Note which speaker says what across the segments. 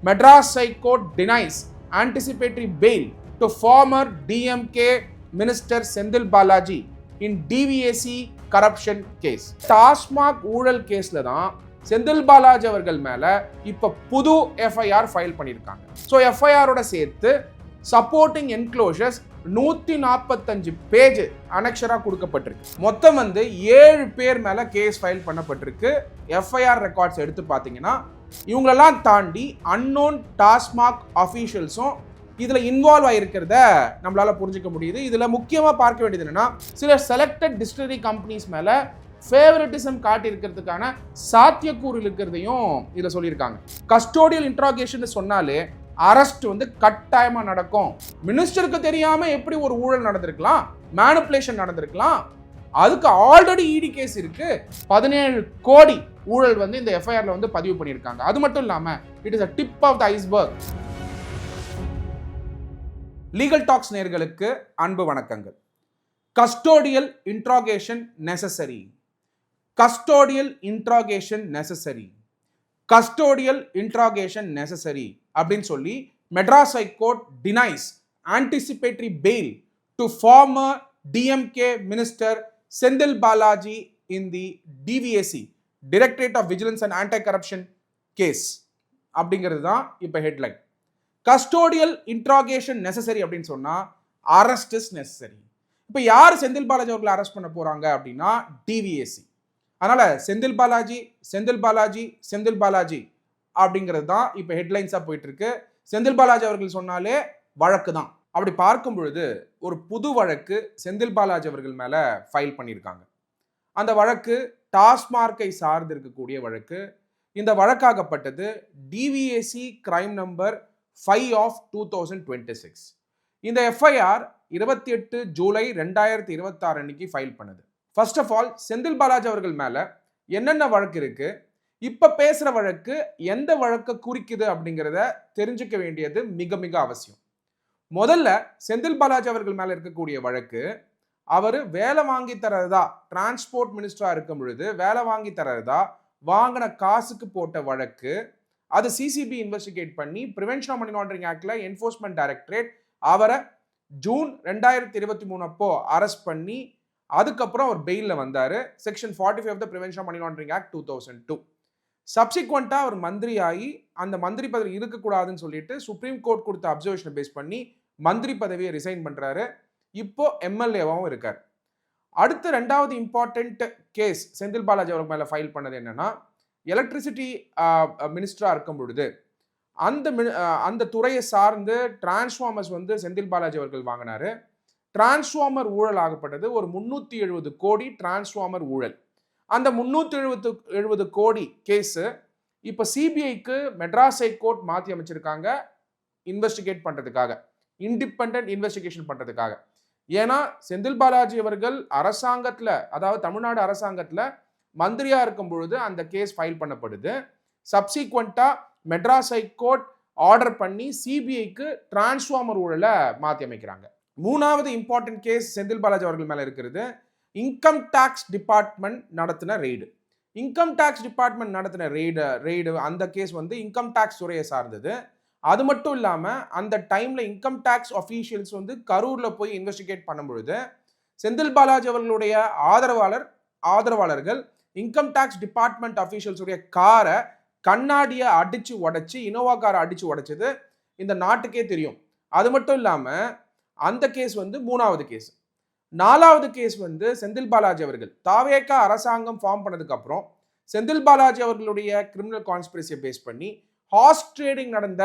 Speaker 1: Madras High Court denies anticipatory bail to former DMK Minister Senthil Balaji in DVAC corruption case. TASMAC ஊழல் கேஸ்ல தான் செந்தில் பாலாஜி அவர்கள் மேல இப்ப புது எஃப்ஐஆர் ஃபைல் பண்ணியிருக்காங்க. ஸோ எஃப்ஐஆரோட சேர்த்து சப்போர்ட்டிங் என்க்ளோஷர்ஸ் 145 பேஜ் அனெக்ஷரா கொடுக்கப்பட்டிருக்கு. மொத்தம் 7 பேர் மேல கேஸ் ஃபைல் பண்ணப்பட்டிருக்கு. எஃப்ஐஆர் ரெக்கார்ட்ஸ் எடுத்து பார்த்தீங்கன்னா இவங்களெல்லாம் தாண்டி அன்னோன் டாஸ்மாக் அஃபீஷியல்ஸும் இதுல இன்வால்வ் ஆயிருக்கிறத நம்மளால புரிஞ்சுக்க முடியுது. இதுல முக்கியமா பார்க்க வேண்டியது என்னன்னா, சில செலக்டட் டிஸ்டிலரி கம்பெனிஸ் மேல ஃபேவரட்டிசம் காட்டி இருக்கிறதுக்கான சாத்தியக்கூறு இருக்கிறதையும் இதுல சொல்லியிருக்காங்க. கஸ்டோடியல் இன்ட்ராகேஷன் சொன்னாலே அரெஸ்ட் கட்டாயமா நடக்கும். மினிஸ்டருக்கு தெரியாம எப்படி ஒரு ஊழல் நடந்திருக்கலாம், மேனிபுலேஷன் நடந்திருக்கலாம். அதுக்கு ஆல்ரெடி இடி கேஸ் இருக்கு. 17 கோடி ஊழல் இந்த எஃப்ஐஆர்ல பதிவு பண்ணியிருக்காங்க. அது மட்டும் இல்லாம it is a tip of the iceberg. Legal talks நேயர்களுக்கு அன்பு வணக்கங்கள். Custodial interrogation necessary, custodial interrogation necessary, custodial interrogation necessary அப்படின்னு சொல்லி Madras high court denies anticipatory bail to former DMK minister Senthil Balaji in the DVAC directorate of vigilance and anti corruption case அப்படிங்கிறது தான் இப்போ headline. Custodial interrogation necessary அப்படின்னு சொன்னா arrest is necessary. இப்போ யார் செந்தில் பாலாஜி அவர்களை அரெஸ்ட் பண்ண போறாங்க அப்படின்னா டிவிஏசி. அதனால செந்தில் பாலாஜி செந்தில் பாலாஜி செந்தில் பாலாஜி அப்படிங்கிறது தான் இப்போ ஹெட்லைன்ஸா போயிட்டு இருக்கு. செந்தில் பாலாஜி அவர்கள் சொன்னாலே வழக்கு தான். அப்படி பார்க்கும் பொழுது ஒரு புது வழக்கு செந்தில் பாலாஜி அவர்கள் மேல ஃபைல் பண்ணியிருக்காங்க. அந்த வழக்கு டாஸ்மார்க்கை சார்ந்து இருக்கக்கூடிய வழக்கு. இந்த வழக்காகப்பட்டது டிவிஏசி கிரைம் நம்பர் 5 ஆஃப் 2026. இந்த எஃப்ஐஆர் 28 ஜூலை 2026 அன்னைக்கு ஃபைல் பண்ணது. First of all Senthil Balaji அவர்கள் மேல என்னென்ன வழக்கு இருக்கு, இப்ப பேசுற வழக்கு எந்த வழக்கை குறிக்குது அப்படிங்கிறத தெரிஞ்சுக்க வேண்டியது மிக மிக அவசியம். முதல்ல செந்தில் பாலாஜி அவர்கள் மேல இருக்கக்கூடிய வழக்கு, அவர் வேலை வாங்கி தரதா, டிரான்ஸ்போர்ட் மினிஸ்டரா இருக்கும் பொழுது வேலை வாங்கி தரதா வாங்கின காசுக்கு போட்ட வழக்கு. அது சிசிபி இன்வெஸ்டிகேட் பண்ணி பிரிவென்ஷன் ஆஃப் மணி லாண்டரிங் ஆக்ட்ல என்ஃபோர்ஸ்மெண்ட் டைரக்டரேட் அவரை ஜூன் 2023 அப்போ அரெஸ்ட் பண்ணி அதுக்கப்புறம் அவர் பெயில்ல வந்தாரு. Section 45 of the prevention of money laundering act 2002. Subsequently அவர் மந்திரி ஆகி அந்த மந்திரி பதவி இருக்கக்கூடாதுன்னு சொல்லிட்டு சுப்ரீம் கோர்ட் கொடுத்த அப்சர்வேஷனை பேஸ் பண்ணி மந்திரி பதவியை ரிசைன் பண்றாரு. இப்போ எம்எல்ஏவாகவும் இருக்கார். அடுத்த 2வது இம்பார்ட்டன்ட் கேஸ் செந்தில் பாலாஜி அவர் மேல ஃபைல் பண்ணது என்னன்னா, எலக்ட்ரிசிட்டி மினிஸ்டரா இருக்கும் பொழுது அந்த துறையை சார்ந்து டிரான்ஸ்ஃபார்மர்ஸ் செந்தில் பாலாஜி அவர்கள் வாங்கினாரு. டிரான்ஸ்ஃபார்மர் ஊழல் ஆகப்பட்டது ஒரு 370 கோடி டிரான்ஸ்ஃபார்மர் ஊழல். அந்த 370 கோடி கேஸ் இப்ப சிபிஐக்கு மெட்ராஸ் ஹை கோர்ட் மாற்றி அமைச்சிருக்காங்க இன்வெஸ்டிகேட் பண்றதுக்காக, இண்டிபெண்டன்ட் இன்வெஸ்டிகேஷன் பண்றதுக்காக. ஏன்னா செந்தில் பாலாஜி அவர்கள் அரசாங்கத்துல, அதாவது தமிழ்நாடு அரசாங்கத்துல மந்திரியா இருக்கும் பொழுது அந்த கேஸ் ஃபைல் பண்ணப்படுது. Subsequently Madras high court order பண்ணி சிபிஐக்கு டிரான்ஸ்ஃபார்மர் ஊழலை மாற்றி அமைக்கிறாங்க. 3வது இம்பார்ட்டன்ட் கேஸ் செந்தில் பாலாஜி அவர்கள் மேல இருக்கிறது, இன்கம் டாக்ஸ் டிபார்ட்மெண்ட் நடத்தின ரெய்டு. இன்கம் டாக்ஸ் டிபார்ட்மெண்ட் நடத்தின ரெய்டு அந்த கேஸ் இன்கம் டாக்ஸ் துறையை சார்ந்தது. அது மட்டும் இல்லாம அந்த டைம்ல இன்கம் டாக்ஸ் அஃபீஷியல்ஸ் கரூர்ல போய் இன்வெஸ்டிகேட் பண்ணும் பொழுது செந்தில் பாலாஜி அவர்களுடைய ஆதரவாளர்கள் இன்கம் டாக்ஸ் டிபார்ட்மெண்ட் அஃபீஷியல்ஸ் உடைய காரை கண்ணாடியை அடிச்சு உடைச்சு, இனோவா காரை அடிச்சு உடைச்சது இந்த நாட்டுக்கே தெரியும். அது மட்டும் இல்லாம அந்த கேஸ் 3வது கேஸ். 4வது கேஸ் செந்தில் பாலாஜி அவர்கள் தாவேகா அரசாங்கம் ஃபார்ம் பண்ணதுக்கு அப்புறம் செந்தில் பாலாஜி அவர்களுடைய கிரிமினல் கான்ஸ்பிரசியை பேஸ் பண்ணி ஹார்ஸ் ட்ரேடிங் நடந்த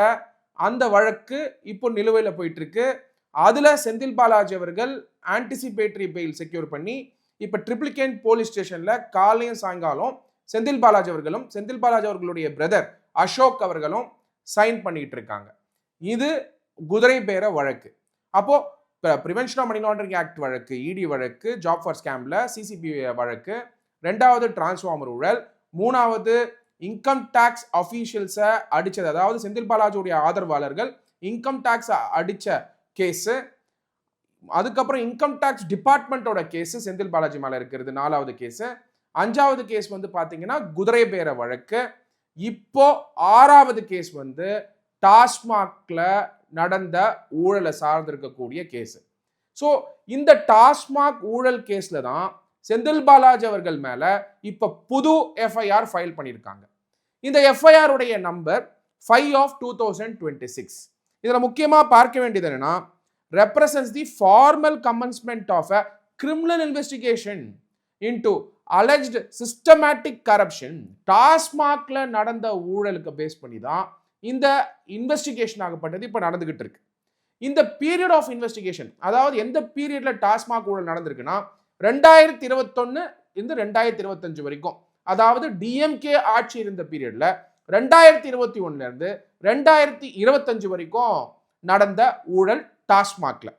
Speaker 1: அந்த வழக்கு இப்போ நிலுவையில் போயிட்டு இருக்கு. அதுல செந்தில் பாலாஜி அவர்கள் ஆன்டிசிபேட்டரி பெயில் செக்யூர் பண்ணி இப்ப ட்ரிப்ளிகேன் போலீஸ் ஸ்டேஷன்ல காலையும் சாயங்காலம் செந்தில் பாலாஜி அவர்களும் செந்தில் பாலாஜி அவர்களுடைய பிரதர் அசோக் அவர்களும் சைன் பண்ணிட்டு இருக்காங்க. இது குதிரை பேர வழக்கு. அப்போ prevention of money laundering act வழக்கு, இடி வழக்கு, ஜாப் ஃபார் ஸ்கேம்ல சிசிபி வழக்கு, 2வது டிரான்ஸ்ஃபார்மர் ஊழல், 3வது இன்கம் டாக்ஸ் அஃபீஷியல்ஸை அடிச்சது, அதாவது செந்தில் பாலாஜியுடைய ஆதரவாளர்கள் இன்கம் டாக்ஸ் அடிச்ச கேஸ். அதுக்கப்புறம் இன்கம் டாக்ஸ் டிபார்ட்மெண்டோட கேஸ் செந்தில் பாலாஜி மேல இருக்கிறது 4வது கேஸ். 5வது கேஸ் பாத்தீங்கன்னா குதிரை பேர வழக்கு. இப்போ 6வது கேஸ் டாஸ்மாக்ல நடந்த ஊழலை சார்ந்திருக்கக்கூடிய கேஸ். ஸோ இந்த டாஸ்மாக் ஊழல் கேஸ்ல தான் செந்தில் பாலாஜி அவர்கள் மேல இப்ப புது எஃப்ஐஆர் ஃபைல் பண்ணியிருக்காங்க. இந்த எஃப்ஐஆர் உடைய நம்பர் 5/2026. இதுல முக்கியமா பார்க்க வேண்டியது என்னன்னா, represents the formal commencement of a criminal investigation into alleged systematic corruption. டாஸ்மாக்ல நடந்த ஊழலுக்கு பேஸ் பண்ணி தான் இந்த இன்வெஸ்டிகேஷன் ஆகப்பட்டது இப்ப நடந்துகிட்டு இருக்கு. இந்த பீரியட் ஆஃப் இன்வெஸ்டிகேஷன், அதாவது எந்த பீரியட்ல டாஸ்மாக் ஊழல் நடந்திருக்குன்னா 2021 இந்த 2025 வரைக்கும், அதாவது டிஎம்கே ஆட்சி இருந்த பீரியட்ல 2021 இருந்து 2025 வரைக்கும் நடந்த ஊழல் டாஸ்மாக்ல.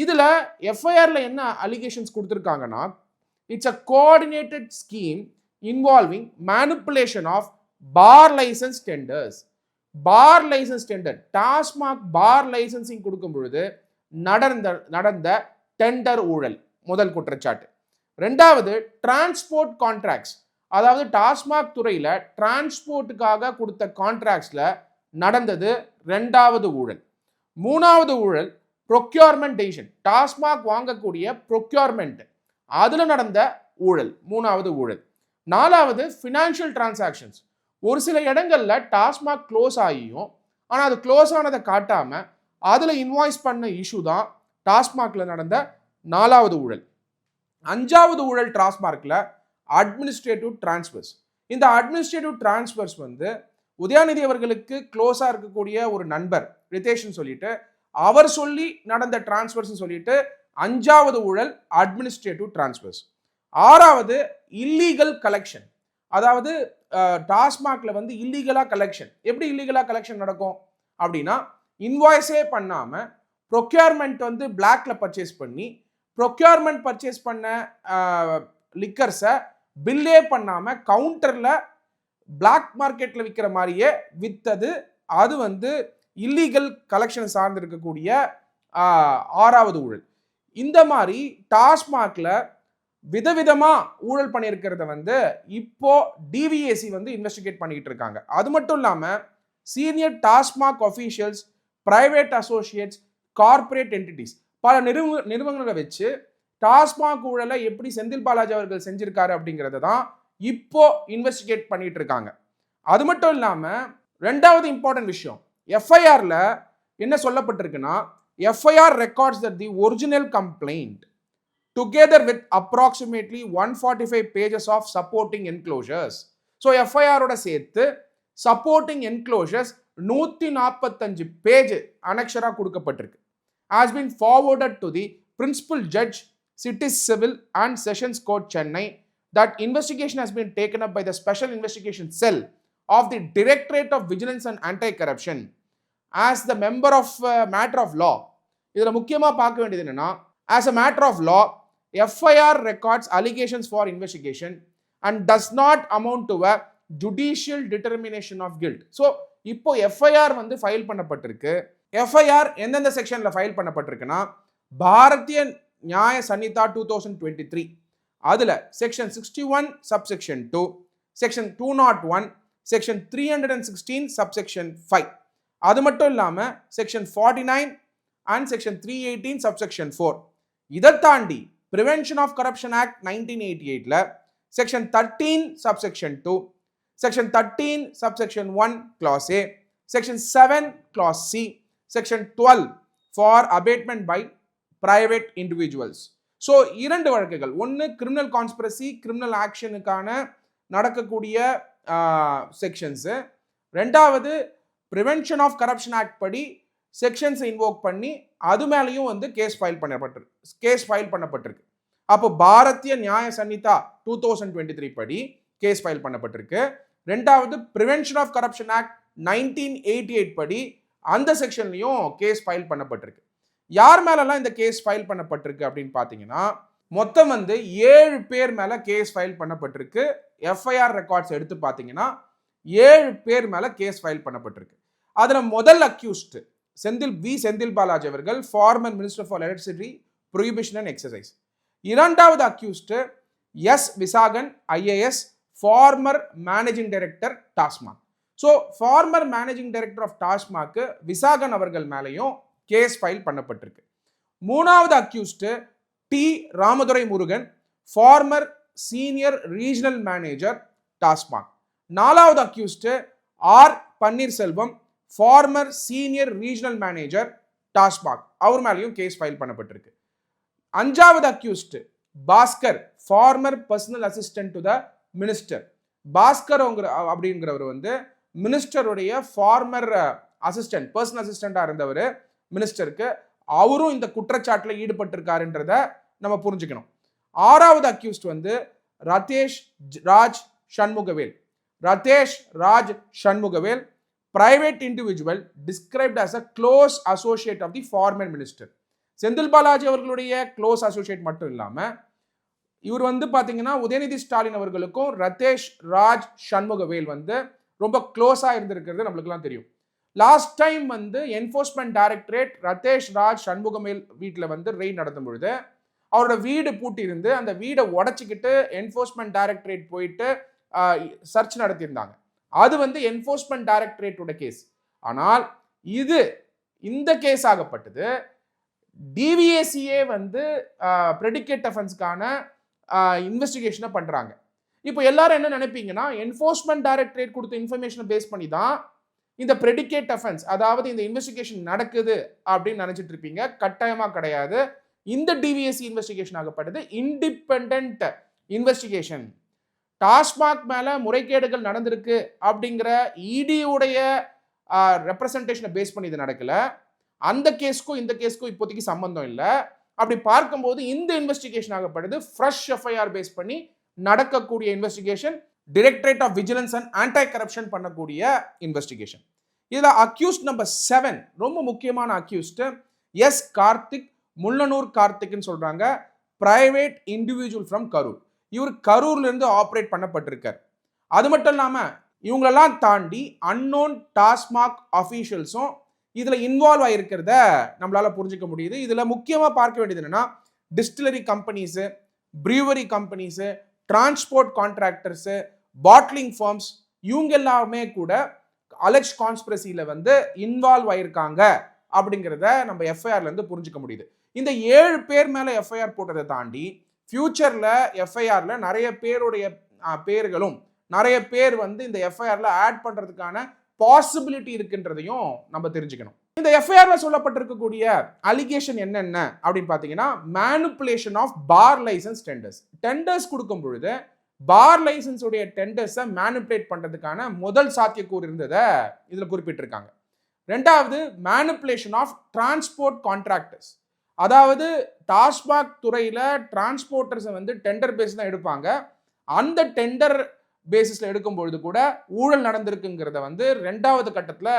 Speaker 1: இதுல எஃப்ஐஆர்ல என்ன அலிகேஷன்ஸ் கொடுத்திருக்காங்கன்னா, it's a coordinated scheme involving manipulation of bar licence tenders. Bar licence tender, TASMAC bar licensing கொடுக்கும் பொழுது நடந்த டெண்டர் ஊழல் முதல் குற்றச்சாட்டு. ரெண்டாவது, டிரான்ஸ்போர்ட் கான்ட்ராக்ட்ஸ், அதாவது டாஸ்மாக் துறையில டிரான்ஸ்போர்ட்டுக்காக கொடுத்த கான்ட்ராக்ட்ஸ்ல நடந்தது ரெண்டாவது ஊழல். மூணாவது ஊழல் ப்ரொக்யூர்மெண்ட் டெசிஷன், டாஸ்மாக் வாங்கக்கூடிய ப்ரொக்யூர்மெண்ட் அதுல நடந்த ஊழல் மூணாவது ஊழல். நாலாவது ஃபினான்ஷியல் டிரான்சாக்ஷன்ஸ், ஒரு சில இடங்கள்ல டாஸ்மாக் க்ளோஸ் ஆகியும் ஆனா அது க்ளோஸ் ஆனதை காட்டாம அதுல இன்வாய்ஸ் பண்ண இஷ்யூ தான் டாஸ்மாக்ல நடந்த நாலாவது ஊழல். அஞ்சாவது ஊழல் டாஸ்மாக்ல அட்மினிஸ்ட்ரேட்டிவ் டிரான்ஸ்ஃபர்ஸ். இந்த அட்மினிஸ்ட்ரேட்டிவ் டிரான்ஸ்ஃபர்ஸ் வந்து உதயாநிதி அவர்களுக்கு க்ளோஸா இருக்கக்கூடிய ஒரு நண்பர் ரிதேஷன் சொல்லிட்டு அவர் சொல்லி நடந்த டிரான்ஸ்ஃபர்ஸ் சொல்லிட்டு அஞ்சாவது ஊழல் அட்மினிஸ்ட்ரேட்டிவ் டிரான்ஸ்ஃபர்ஸ். ஆறாவது இல்லீகல் கலெக்ஷன், அதாவது டாஸ்மாக்ல வந்து இல்லீகலா கலெக்ஷன். எப்படி இல்லீகலா கலெக்ஷன் நடக்கும் அப்படின்னா, இன்வாய்ஸே பண்ணாம ப்ரொக்யூர்மெண்ட் வந்து பிளாக்ல பர்ச்சேஸ் பண்ணி ப்ரொக்யூர்மெண்ட் பர்ச்சேஸ் பண்ண லிக்கர்ஸை பில்லே பண்ணாம கவுண்டர்ல பிளாக் மார்க்கெட்ல விற்கிற மாதிரியே வித்தது, அது வந்து இல்லீகல் கலெக்ஷன் சார்ந்து இருக்கக்கூடிய ஆறாவது ஊழல். இந்த மாதிரி டாஸ்மாக்ல விதவிதமா ஊழல் பண்ணியிருக்கிறத வந்து இப்போ டிவிஏசி வந்து இன்வெஸ்டிகேட் பண்ணிட்டு இருக்காங்க. அது மட்டும் இல்லாம senior TASMAC officials, private Associates, corporate entities, பல நிறுவனங்களை வச்சு டாஸ்மாக் ஊழலை எப்படி செந்தில் பாலாஜி அவர்கள் செஞ்சிருக்காரு அப்படிங்கிறத தான் இப்போ இன்வெஸ்டிகேட் பண்ணிட்டு இருக்காங்க. அது மட்டும் இல்லாம ரெண்டாவது இம்பார்ட்டன்ட் விஷயம், எஃப்ஐஆர்ல என்ன சொல்லப்பட்டிருக்குன்னா, FIR records that the original complaint together with approximately 145 pages of supporting enclosures. So FIR ஓட சேர்த்து supporting enclosures 145 பேஜ் அனெக்ஷரா கொடுக்கப்பட்டிருக்கு. has been forwarded to the principal judge, City Civil and Sessions Court Chennai. That investigation has been taken up by the special investigation cell of the Directorate of Vigilance and Anti-Corruption as the member of matter of law. இதுல முக்கியமா பார்க்க வேண்டியது என்னன்னா, as a matter of law, FIR records allegations for investigation and does not amount to a judicial determination of guilt. So இப்போ FIR வந்து file பண்ணப்பட்டிருக்கு. FIR எந்தெந்த செக்ஷன்ல ஃபைல் பண்ணப்பட்டிருக்குன்னா, பாரதிய நியாய சன்னிதா 2023 அதுல section 61 subsection 2, section 201, section 316 subsection 5, அது மட்டும் இல்லாம செக்ஷன் 49 அண்ட் செக்ஷன் 318 சப்செக்ஷன் 4. இதை தாண்டி Prevention of Corruption Act 1988ல section 13 subsection 2, section 13 subsection 1 clause A, section 7 clause C, section 12 for abatement by private individuals. So இரண்டு வழக்குகள், ஒன்று கிரிமினல் கான்ஸ்பிரசி, கிரிமினல் ஆக்ஷனுக்கான நடக்கக்கூடிய செக்ஷன்ஸு, ரெண்டாவது ப்ரிவென்ஷன் ஆஃப் கரப்ஷன் ஆக்ட் படி செக்ஷன்ஸை invoke பண்ணி அது மேலேயும் வந்து கேஸ் ஃபைல் பண்ணப்பட்டிருக்கு. அப்போ பாரதிய நியாய சன்னிதா 2023 படி கேஸ் ஃபைல் பண்ணப்பட்டிருக்கு. ரெண்டாவது ப்ரிவென்ஷன் ஆஃப் கரப்ஷன் ஆக்ட் 1988 படி அந்த செக்ஷன்லையும் கேஸ் ஃபைல் பண்ணப்பட்டிருக்கு. யார் மேலெல்லாம் இந்த கேஸ் ஃபைல் பண்ணப்பட்டிருக்கு அப்படின்னு பார்த்தீங்கன்னா, மொத்தம் வந்து 7 பேர் மேலே கேஸ் ஃபைல் பண்ணப்பட்டிருக்கு. எஃப்ஐஆர் ரெக்கார்ட்ஸ் எடுத்து பார்த்தீங்கன்னா 7 பேர் மேலே கேஸ் ஃபைல் பண்ணப்பட்டிருக்கு. அதில் முதல் அக்யூஸ்ட் செந்தில் பாலாஜி அவர்கள், former minister for electricity, prohibition and excise. இரண்டாவது accused S Visakan, IAS, former managing director TASMAC. So former managing director of TASMAC Visakan அவர்கள் மேலேயும் கேஸ் ஃபைல் பண்ணப்பட்டிருக்கு. மூணாவது accused T Ramadurai Murugan, former senior regional manager TASMAC. நாலாவது accused R Panneerselvam, former senior regional manager TASMAC. அவர் மேலேயும் case file பண்ணப்பட்டிருக்கு. அஞ்சாவது accused Bhaskar, former personal assistant to the minister. Bhaskar அப்படிங்கிறவர் வந்து மினிஸ்டருடைய ஃபார்மர் அசிஸ்டன்ட், பர்சனல் அசிஸ்டண்டா இருந்தவர் மினிஸ்டருக்கு. அவரும் இந்த குற்றச்சாட்டில் ஈடுபட்டிருக்காருன்றத நம்ம புரிஞ்சுக்கணும். ஆறாவது அக்யூஸ்ட் வந்து Ratesh Raj Shanmugavel. Ratesh Raj Shanmugavel private individual described as a close associate of the former minister. Senthil Balaji அவர்களுடைய க்ளோஸ் அசோசியேட் மட்டும் இல்லாம இவர் வந்து பாத்தீங்கன்னா உதயநிதி ஸ்டாலின் அவர்களுக்கும் ரதேஷ் ராஜ் சண்முகவேல் வந்து ரொம்ப க்ளோஸா இருந்திருக்கிறது நம்மளுக்குலாம் தெரியும். லாஸ்ட் டைம் வந்து என்ஃபோர்ஸ்மெண்ட் டைரக்டரேட் ரதேஷ் ராஜ் சண்முகவேல் வீட்டில் வந்து ரெய்ட் நடத்தும் பொழுது அவரோட வீடு பூட்டியிருந்து அந்த வீடை உடச்சிக்கிட்டு என்ஃபோர்ஸ்மெண்ட் டைரக்டரேட் போயிட்டு சர்ச் நடத்தியிருந்தாங்க. அது வந்து என்ஃபோர்ஸ்மெண்ட் டைரக்டரேட்டோட கேஸ். ஆனால் இந்த கேஸ் ஆகப்பட்டது டிவிஏசியே வந்து ப்ரெடிகேட் அஃபென்ஸ்க்கான இன்வெஸ்டிகேஷனை பண்றாங்க. இப்போ எல்லாரும் என்ன நினைப்பீங்கன்னா என்ஃபோர்ஸ்மெண்ட் டைரக்டரேட் கொடுத்த இன்ஃபர்மேஷனை பேஸ் பண்ணி தான் இந்த ப்ரெடிகேட் அஃபென்ஸ், அதாவது இந்த இன்வெஸ்டிகேஷன் நடக்குது அப்படின்னு நினைச்சிட்டு இருப்பீங்க. கட்டாயமா கிடையாது. இந்த டிவிஎஸ்சி இன்வெஸ்டிகேஷன் ஆகப்பட்டது இண்டிபெண்டன்ட் இன்வெஸ்டிகேஷன். டாஸ்மாக் மேல முறைகேடுகள் நடந்திருக்கு அப்படிங்கிற இடியுடைய ரெப்ரசன்டேஷனை பேஸ் பண்ணி இது நடக்கல. அந்த கேஸ்க்கும் இந்த கேஸ்க்கும் இப்போதைக்கு சம்பந்தம் இல்லை. அப்படி பார்க்கும்போது இந்த இன்வெஸ்டிகேஷன் ஆகப்பட்டது ஃப்ரெஷ் எஃப்ஐஆர் பேஸ் பண்ணி நடக்கக்கூடிய investigation, directorate of vigilance and anti corruption பண்ணக்கூடிய இன்வெஸ்டிகேஷன். இதுல அக்யூஸ்ட் நம்பர் 7 ரொம்ப முக்கியமான அக்யூஸ்ட் எஸ் கார்த்திக், முள்ளனூர் கார்த்திக்னு சொல்றாங்க. Private individual from Karur. இவர் கரூர்ல இருந்து ஆப்ரேட் பண்ணப்பட்டிருக்கார். அது மட்டும் இல்லாம இவங்களெல்லாம் தாண்டி அன்னோன் டாஸ்மாக் அஃபீஷியல்ஸும் இதுல இன்வால்வ் ஆயிருக்கிறத நம்மளால புரிஞ்சுக்க முடியுது. இதுல முக்கியமா பார்க்க வேண்டியது என்னன்னா distillery companies, brewery companies, transport contractors, bottling firms, இவங்க எல்லாமே கூட அலெஜ் கான்ஸ்பிரசியில வந்து இன்வால்வ் ஆயிருக்காங்க அப்படிங்கிறத நம்ம எஃப்ஐஆர்ல இருந்து புரிஞ்சுக்க முடியுது. இந்த 7 பேர் மேல எஃப்ஐஆர் போட்டதை தாண்டி ஃபியூச்சர்ல எஃப்ஐஆர்ல நிறைய பேருடைய பேர்களும் நிறைய பேர் வந்து இந்த எஃப்ஐஆர்ல ஆட் பண்றதுக்கான பாசிபிலிட்டி இருக்குன்றதையும் நம்ம தெரிஞ்சுக்கணும். இந்த எஃப்ஐஆர்ல சொல்லப்பட்டிருக்கக்கூடிய அலிகேஷன் என்னென்ன அப்படின்னு பாத்தீங்கன்னா manipulation of bar licence tenders. Tenders கொடுக்கும் பொழுது பார் லைசன்ஸ் உடைய டெண்டர்ஸை மேனிபுலேட் பண்றதுக்கான முதல் சாத்தியக்கூறு இருந்ததை இதுல குறிப்பிட்டிருக்காங்க. ரெண்டாவது மேனிபுலேஷன் ஆஃப் டிரான்ஸ்போர்ட் கான்ட்ராக்டர்ஸ். அதாவது டாஸ்மாக் துறையில டிரான்ஸ்போர்ட்டர்ஸை வந்து டெண்டர் பேஸ் தான் எடுப்பாங்க. அந்த டெண்டர் பேசிஸ்ல எடுக்கும் பொழுது கூட ஊழல் நடந்திருக்குங்கிறத வந்து ரெண்டாவது கட்டத்துல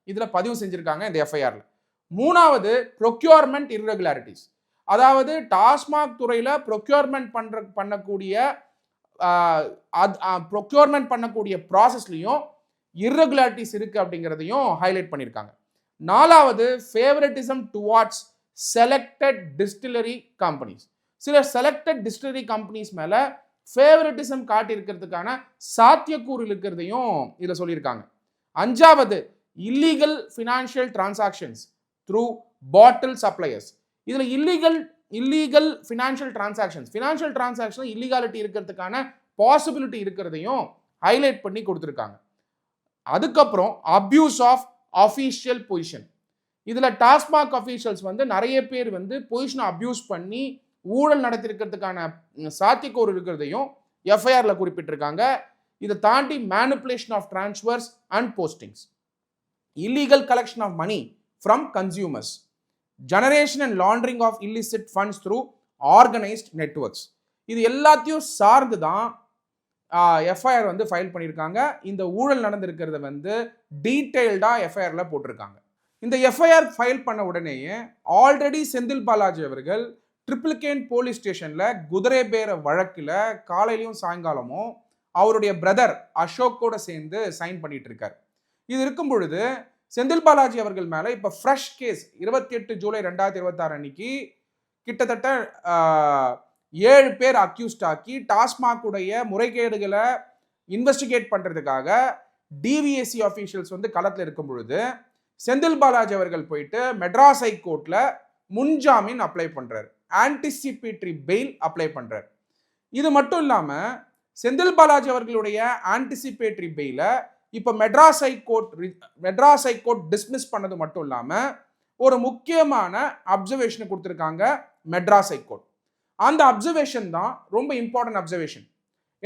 Speaker 1: இதுல பதிவு செஞ்சிருக்காங்க இந்த எஃப்ஐஆர்ல. மூணாவது ப்ரொக்யூர்மெண்ட் இர்ரெகுலாரிட்டிஸ். அதாவது டாஸ்மாக் துறையில ப்ரொக்யூர்மெண்ட் பண்ணக்கூடிய ப்ராசஸ்லையும் இர்ரெகுலாரிட்டிஸ் இருக்கு அப்படிங்கிறதையும் ஹைலைட் பண்ணியிருக்காங்க. நாலாவது favouritism towards selected distillery companies. சில செலக்டட் டிஸ்டிலரி கம்பெனிஸ் மேல ஃபேவரட்டிசம் காட்டி இருக்கிறதுக்கான சாத்தியக்கூறு இருக்கிறதையும் இதுல சொல்லியிருக்காங்க. அஞ்சாவது இல்லீகல் ஃபினான்ஷியல் டிரான்சாக்ஷன்ஸ் த்ரூ பாட்டில் சப்ளையர்ஸ். இதுல இல்லீகல் ஃபினான்ஷியல் டிரான்சாக்ஷன் இல்லீகாலிட்டி இருக்கிறதுக்கான பாசிபிலிட்டி இருக்கிறதையும் ஹைலைட் பண்ணி கொடுத்துருக்காங்க. அதுக்கப்புறம் அபியூஸ் ஆஃப் அஃபீஷியல் பொசிஷன். இதுல டாஸ்மாக் அஃபீஷியல்ஸ் வந்து நிறைய பேர் வந்து பொசிஷனை அபியூஸ் பண்ணி ஊழல் நடத்திருக்கிறதுக்கான சாத்தியக்கூறு இருக்கிறதையும் எஃப்ஐஆர்ல குறிப்பிட்டிருக்காங்க. இதை தாண்டி manipulation of transfers and postings, illegal collection of money from consumers, generation and laundering of illicit funds through organised networks. இது எல்லாத்தையும் சார்ந்து தான் எஃப்ஐஆர் வந்து ஃபைல் பண்ணியிருக்காங்க. இந்த ஊழல் நடந்திருக்கிறத வந்து டீட்டெயில்டா எஃப்ஐஆர்ல போட்டிருக்காங்க. இந்த எஃப்ஐஆர் ஃபைல் பண்ண உடனேயே ஆல்ரெடி செந்தில் பாலாஜி அவர்கள் ட்ரிபிள்கேன் போலீஸ் ஸ்டேஷன்ல குதிரை பேர வழக்குல காலையிலையும் சாயங்காலமும் அவருடைய பிரதர் அசோக்கோட சேர்ந்து சைன் பண்ணிட்டு இருக்காரு. இது இருக்கும் பொழுது செந்தில் பாலாஜி அவர்கள் மேல இப்ப ஃப்ரெஷ் கேஸ் 28 ஜூலை 2026 அன்னைக்கு கிட்டத்தட்ட 7 பேர் அக்யூஸ்ட் ஆக்கி டாஸ்மாக் உடைய முறைகேடுகளை இன்வெஸ்டிகேட் பண்றதுக்காக டிவிஎஸ்சி அஃபீஷியல்ஸ் வந்து களத்தில் இருக்கும் பொழுது செந்தில் பாலாஜி அவர்கள் போயிட்டு மெட்ராஸ் ஹைகோர்ட்ல முன்ஜாமீன் அப்ளை பண்றாரு, ஆன்டிசிபேட்டரி பெயில் அப்ளை பண்றாரு. இது மட்டும் இல்லாம செந்தில் பாலாஜி அவர்களுடைய ஆன்டிசிபேட்டரி பெயில இப்ப மெட்ராஸ் ஹைகோர்ட் டிஸ்மிஸ் பண்ணது மட்டும் இல்லாம ஒரு முக்கியமான அப்சர்வேஷன் கொடுத்திருக்காங்க மெட்ராஸ் ஹைகோர்ட். அந்த அப்சர்வேஷன் தான் ரொம்ப இம்பார்ட்டன்ட் அப்சர்வேஷன்.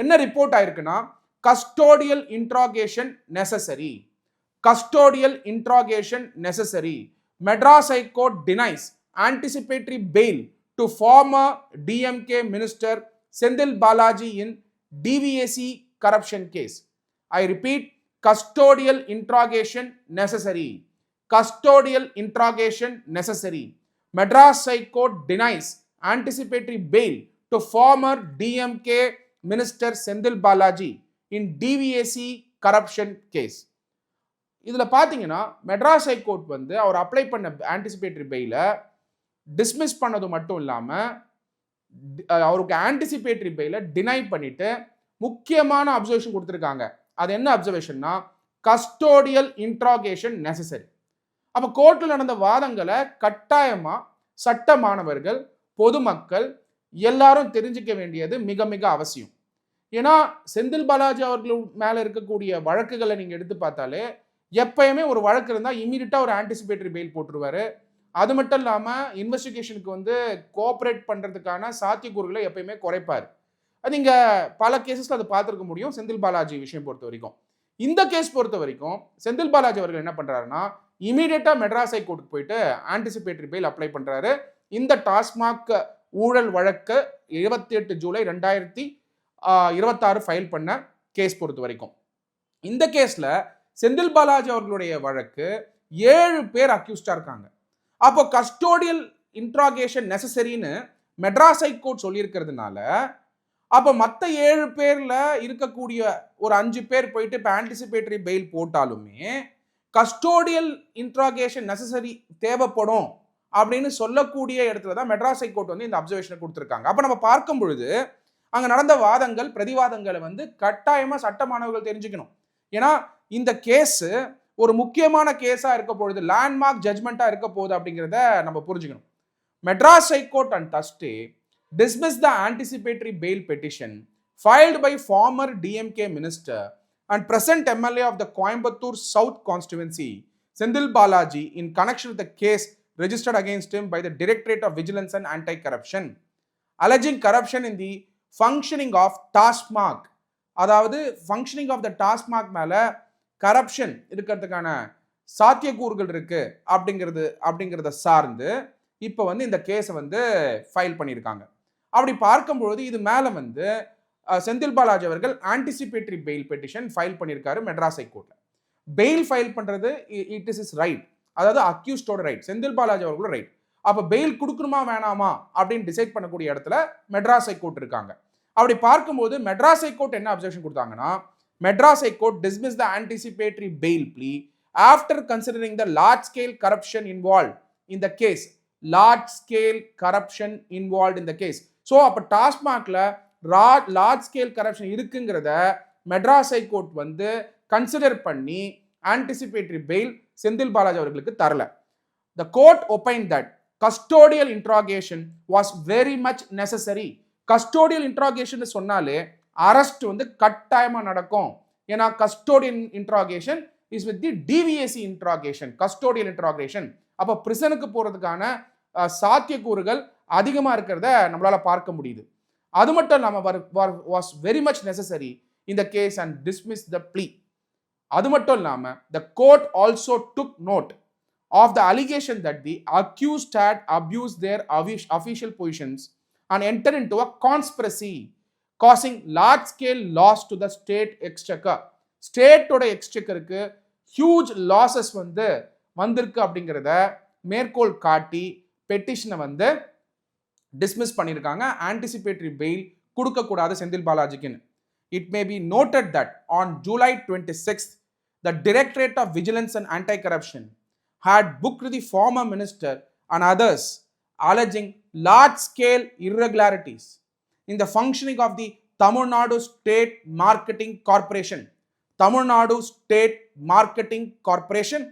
Speaker 1: என்ன ரிப்போர்ட் ஆயிருக்குன்னா, custodial interrogation necessary, custodial interrogation necessary. Madras high court denies anticipatory bail to former DMK minister Senthil Balaji in DVAC corruption case. I repeat, custodial interrogation necessary. Custodial interrogation necessary. Madras High Court denies anticipatory bail to former DMK Minister Sendil Balaji in DVSC corruption case. இதில் பார்த்தீங்கன்னா Madras high court வந்து அவர் apply பண்ண anticipatory பெயில dismiss பண்ணது மட்டும் இல்லாமல் அவருக்கு anticipatory பெயில deny பண்ணிட்டு முக்கியமான அப்சர்வேஷன் கொடுத்துருக்காங்க. அது என்ன அப்சர்வேஷன்னா, கஸ்டோடியல் இன்ட்ராகேஷன் நெசசரி. அப்போ கோர்ட்டில் நடந்த வாதங்களை கட்டாயமாக சட்ட மாணவர்கள், பொதுமக்கள் எல்லாரும் தெரிஞ்சிக்க வேண்டியது மிக மிக அவசியம். ஏன்னா செந்தில் பாலாஜி அவர்கள் மேலே இருக்கக்கூடிய வழக்குகளை நீங்கள் எடுத்து பார்த்தாலே எப்பயுமே ஒரு வழக்கு இருந்தால் இமீடியட்டாக ஒரு ஆன்டிசிபேட்டரி பெயில் போட்டுருவாரு. அது மட்டும் இல்லாமல் இன்வெஸ்டிகேஷனுக்கு வந்து கோஆப்ரேட் பண்ணுறதுக்கான சாத்தியக்கூறுகளை எப்பயுமே குறைப்பார். நீங்கள் பல கேசஸில் அதை பார்த்துருக்க முடியும். செந்தில் பாலாஜி விஷயம் பொறுத்த வரைக்கும், இந்த கேஸ் பொறுத்த வரைக்கும் செந்தில் பாலாஜி அவர்கள் என்ன பண்ணுறாருன்னா, இமீடியட்டாக மெட்ராஸ் ஹைகோர்ட்டுக்கு போயிட்டு ஆன்டிசிபேட்டரி பெயில் அப்ளை பண்ணுறாரு. இந்த டாஸ்மாக் ஊழல் வழக்கு 28 ஜூலை 2026 ஃபைல் பண்ண கேஸ் பொறுத்த வரைக்கும், இந்த கேஸில் செந்தில் பாலாஜி அவர்களுடைய வழக்கு 7 பேர் அக்யூஸ்டாக இருக்காங்க. அப்போ கஸ்டோடியல் இன்ட்ராகேஷன் நெசசரின்னு மெட்ராஸ் ஹைகோர்ட் சொல்லியிருக்கிறதுனால அப்போ மற்ற 7 பேரில் இருக்கக்கூடிய ஒரு 5 பேர் போயிட்டு இப்போ ஆன்டிசிபேட்டரி பெயில் போட்டாலுமே கஸ்டோடியல் இன்ட்ராகேஷன் நெசசரி தேவைப்படும் அப்படின்னு சொல்லக்கூடிய இடத்துல தான் மெட்ராஸ் ஹைகோர்ட் வந்து இந்த அப்சர்வேஷனை கொடுத்துருக்காங்க. அப்போ நம்ம பார்க்கும் பொழுது அங்கே நடந்த வாதங்கள், பிரதிவாதங்களை வந்து கட்டாயமாக சட்ட மாணவர்கள் தெரிஞ்சுக்கணும். ஏன்னா இந்த கேஸு ஒரு முக்கியமான கேஸாக இருக்க பொழுது, லேண்ட்மார்க் ஜட்மெண்ட்டாக இருக்க போகுது அப்படிங்கிறத நம்ம புரிஞ்சுக்கணும். Madras high court on Thursday dismissed the anticipatory bail petition filed by former DMK minister and present MLA of the Coimbatore South constituency, Sendil Balaji, in connection with the case registered against him by the Directorate of Vigilance and Anti-Corruption, alleging corruption in the functioning of TASMAC. அதாவது functioning of the TASMAC மேலே corruption இருக்கிறதுக்கான சாத்தியக்கூறுகள் இருக்கு அப்படிங்கிறத சார்ந்து இப்போ வந்து இந்த கேஸை வந்து ஃபைல் பண்ணியிருக்காங்க. அப்படி பார்க்கும்பொழுது இது மேலே வந்து செந்தில் பாலாஜி அவர்கள் ஆன்டிசிபேட்டரி பெயில் பெட்டிஷன் ஃபைல் பண்ணியிருக்காரு மெட்ராஸ் ஹைகோர்ட்டில். பெயில் ஃபைல் பண்ணுறது இட் இஸ் ரைட், அதாவது அக்யூஸ்டோட ரைட், செந்தில் பாலாஜி அவர்களோட ரைட். அப்போ பெயில் கொடுக்கணுமா வேணாமா அப்படின்னு டிசைட் பண்ணக்கூடிய இடத்துல மெட்ராஸ் ஹைகோர்ட் இருக்காங்க. அப்படி பார்க்கும்போது மெட்ராஸ் ஹைகோர்ட் என்ன அப்சர்வேஷன் கொடுத்தாங்கன்னா, Madras High Court dismissed the anticipatory bail plea after considering the large-scale corruption involved in the case. Large-scale corruption involved in the case. So, அப்போ டாஸ்மாக்ல large-scale corruption இருக்குங்கிறத மெட்ராஸ் ஹை கோர்ட் வந்து consider பண்ணி anticipatory fail Senthil Balaji அவர்களுக்கு தரல. The court opined that custodial interrogation was very much necessary. Custodial interrogation சொன்னாலே arrest வந்து கட்டாயமா நடக்கும். ஏன்னா custodial interrogation is with the DVSC interrogation, custodial interrogation. அப்போ பிரிசனுக்கு போறதுக்கான சாத்தியக்கூறுகள் அதிகமா இருக்கிறத நம்மளால பார்க்க முடியுது. அது மட்டும் இல்லாமல் was very much necessary in the case and dismiss the plea. அது மட்டும் இல்லாமல் the court also took note of the allegation that the accused had abuse their official positions and enter into a conspiracy causing large scale loss to the state exchequer. State ஓட எக்ஸ்செக்கருக்கு huge losses வந்து வந்திருக்கு அப்படிங்கிறத மேற்கோள் காட்டி பெட்டிஷனை வந்து dismiss பண்ணியிருக்காங்க. Anticipatory bail கொடுக்கக்கூடாது செந்தில் பாலாஜிக்குன்னு. It may be noted that on July 26th the Directorate of Vigilance and Anti-Corruption had booked the former minister and others alleging large scale irregularities in the functioning of the Tamil Nadu State Marketing Corporation, Tamil Nadu State Marketing Corporation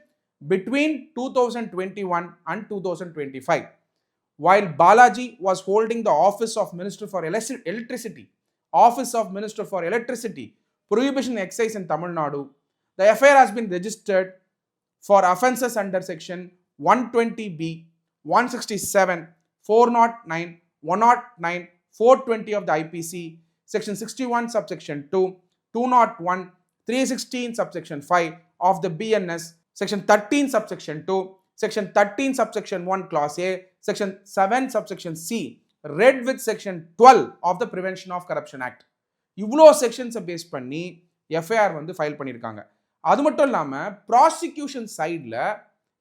Speaker 1: between 2021 and 2025. While Balaji was holding the office of Minister for Electricity, Prohibition Excise in Tamil Nadu, the FIR has been registered for offences under section 120B, 167, 409, 109, 420 of the IPC, section 61 subsection 2, 201, 316 subsection 5 of the BNS, section 13 subsection 2, section 13 subsection 1 clause A, section 7 subsection C, read with section 12 of the Prevention of Corruption Act. இவ்வளோ செக்ஷன்ஸை base பண்ணி FIR வந்து file பண்ணியிருக்காங்க. அது மட்டும் இல்லாமல் prosecution சைடில்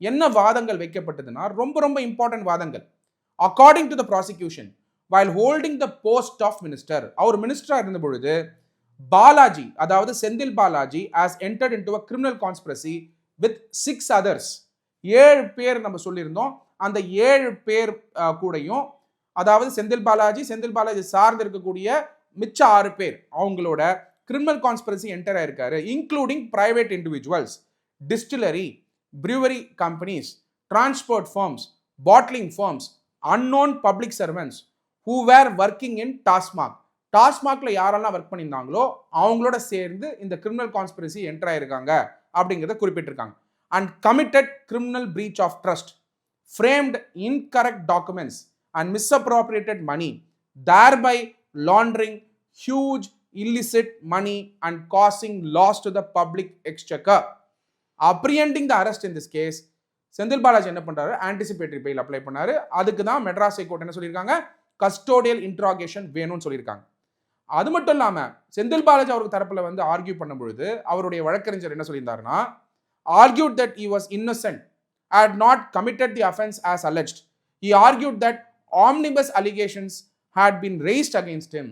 Speaker 1: என்ன வாதங்கள் வைக்கப்பட்டதுன்னா ரொம்ப ரொம்ப இம்பார்ட்டன்ட் வாதங்கள். According to the prosecution, while holding the post of minister, அவர் மினிஸ்டராக இருந்த பொழுது பாலாஜி, அதாவது Senthil Balaji has entered into a criminal conspiracy with 6 others. 7 பேர் நம்ம சொல்லியிருந்தோம். அந்த 7 பேர் கூடயும், அதாவது செந்தில் பாலாஜி சார்ந்து இருக்கக்கூடிய மிச்ச 6 பேர் அவங்களோட கிரிமினல் கான்ஸ்பிரசி என்டர் ஆயிருக்காரு, including private individuals, distillery, brewery companies, transport firms, bottling firms, unknown public servants who were working in TASMAC. டாஸ்மாக்ல யாரெல்லாம் ஒர்க் பண்ணியிருந்தாங்களோ அவங்களோட சேர்ந்து இந்த கிரிமினல் கான்ஸ்பிரசி என்டர் ஆயிருக்காங்க அப்படிங்கிறத குறிப்பிட்டிருக்காங்க. And committed criminal breach of trust, framed incorrect documents and misappropriated money, thereby laundering huge illicit money and causing loss to the public exchequer. Apprehending the arrest in this case, Senthil Balaji என்ன பண்றாரு, anticipatory fail apply பண்ணாரு. அதுக்கு தான் Madras high court என்ன சொல்லியிருக்காங்க, custodial interrogation வேணும்னு சொல்லியிருக்காங்க. அது மட்டும் இல்லாமல் செந்தில் பாலாஜி அவருக்கு தரப்பில் வந்து ஆர்கியூ பண்ணும் பொழுது அவருடைய வழக்கறிஞர் என்ன சொல்லியிருந்தாருன்னா, argued that he was innocent, had not committed the offense as alleged. He argued that omnibus allegations had been raised against him.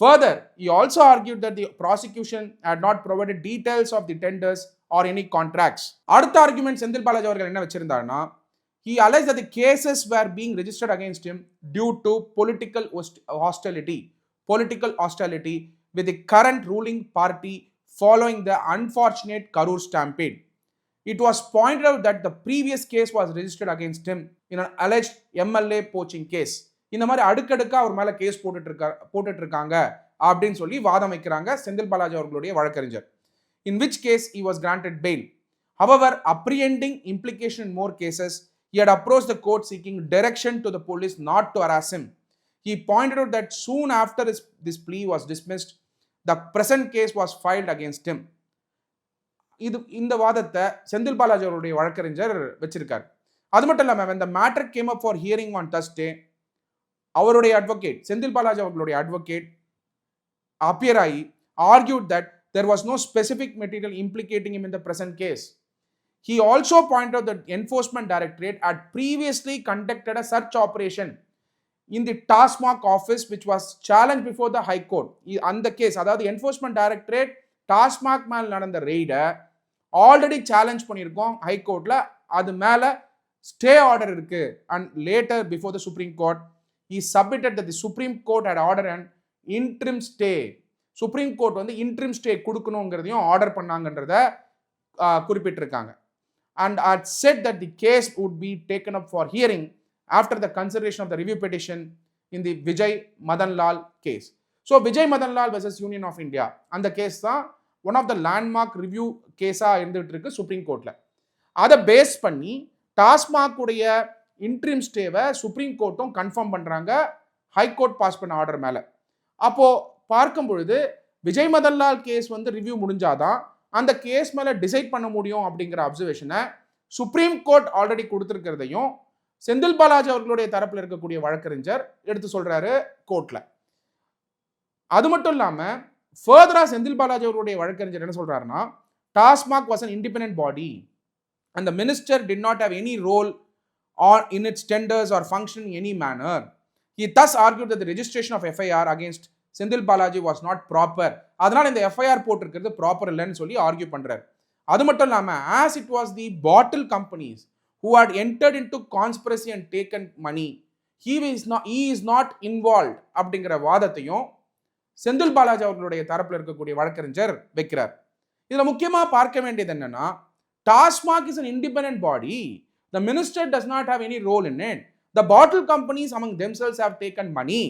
Speaker 1: Further, he also argued that the prosecution had not provided details of the tenders or any contracts. அடுத்த argument Senthil Balaji அவர்கள் என்ன வச்சிருந்தாருன்னா, he alleged that the cases were being registered against him due to political hostility with the current ruling party following the unfortunate Karur stampede. It was pointed out that the previous case was registered against him in an alleged MLA poaching case. இந்த மாதிரி அடுக்கடுக்கா அவர் மேல case போட்டுட்டு இருக்காங்க அப்படின்னு சொல்லி வாதம் வைக்கிறாங்க செந்தில் பாலாஜி அவர்களுடைய வழக்கறிஞர். In which case he was granted bail. However, apprehending implication in more cases, he had approached the court seeking direction to the police not to harass him. He pointed out that soon after this plea was dismissed, the present case was filed against him. இந்த வாதத்தை செந்தில் பாலாஜி அவருடைய வழக்கறிஞர் வச்சிருக்கார். அது மட்டும் இல்லாமல் when the matter came up for hearing on Thursday, அவருடைய advocate, Senthil Balaji அவர்களுடைய அட்வொகேட் அப்பியர் ஆகி argued that there was no specific material implicating him in the present case. He also pointed out that Enforcement Directorate had previously conducted a search operation in the TASMAC office which was challenged before the High Court. அந்த case, அதாவது Enforcement Directorate TASMAC மேல் நடந்த ரெய்டை already challenge பண்ணியிருக்கோம் ஹைகோர்ட்ல, அது மேல stay order இருக்கு. And later before the supreme court he submitted that the Supreme Court had ordered an interim stay. Supreme court வந்து interim stay கொடுக்கணுங்கிறதையும் order பண்ணாங்கன்றத குறிப்பிட்டிருக்காங்க. and had said that the case would be taken up for hearing after the consideration of the review petition in the Vijay Madan Lal case. So Vijay Madan Lal versus union of India, அந்த case தான் one of the landmark review கேஸாக இருந்துகிட்டு இருக்கு supreme கோர்ட்டில். அதை base பண்ணி டாஸ்மாக் உடைய interim ஸ்டேவை சுப்ரீம் கோர்ட்டும் கன்ஃபார்ம் பண்ணுறாங்க ஹைகோர்ட் பாஸ் பண்ண ஆர்டர் மேலே. அப்போது பார்க்கும் பொழுது விஜய் மதன் லால் கேஸ் வந்து ரிவ்யூ முடிஞ்சாதான் அந்த கேஸ் மேலே டிசைட் பண்ண முடியும் அப்படிங்கிற அப்சர்வேஷனை சுப்ரீம் கோர்ட் ஆல்ரெடி கொடுத்துருக்கிறதையும் செந்தில் பாலாஜி அவர்களுடைய தரப்பில் இருக்கக்கூடிய வழக்கறிஞர் எடுத்து சொல்கிறாரு கோர்ட்டில். அது மட்டும் இல்லாமல் ஃபர்தராக செந்தில் பாலாஜி அவர்களுடைய வழக்கறிஞர் என்ன சொல்கிறாருன்னா, TASMAC was an independent body and the minister did not have any role or in its tenders or function in any manner. He thus argued that the registration of FIR against Senthil Balaji was not proper. அதனால் இந்த FIR போட்டிருக்கிறது proper இல்லைன்னு சொல்லி argue பண்ணுறாரு. அது மட்டும் இல்லாமல் as it was the bottle companies who had entered into conspiracy and taken money, he is not involved அப்படிங்கிற வாதத்தையும் செந்தில் பாலாஜி அவர்களுடைய தரப்பில் இருக்கக்கூடிய வழக்கறிஞர் வைக்கிறார். இதுல முக்கியமா பார்க்க வேண்டியது என்னன்னா, TASMAC is an independent body. The minister does not have any role in it. The bottle companies among themselves have taken money.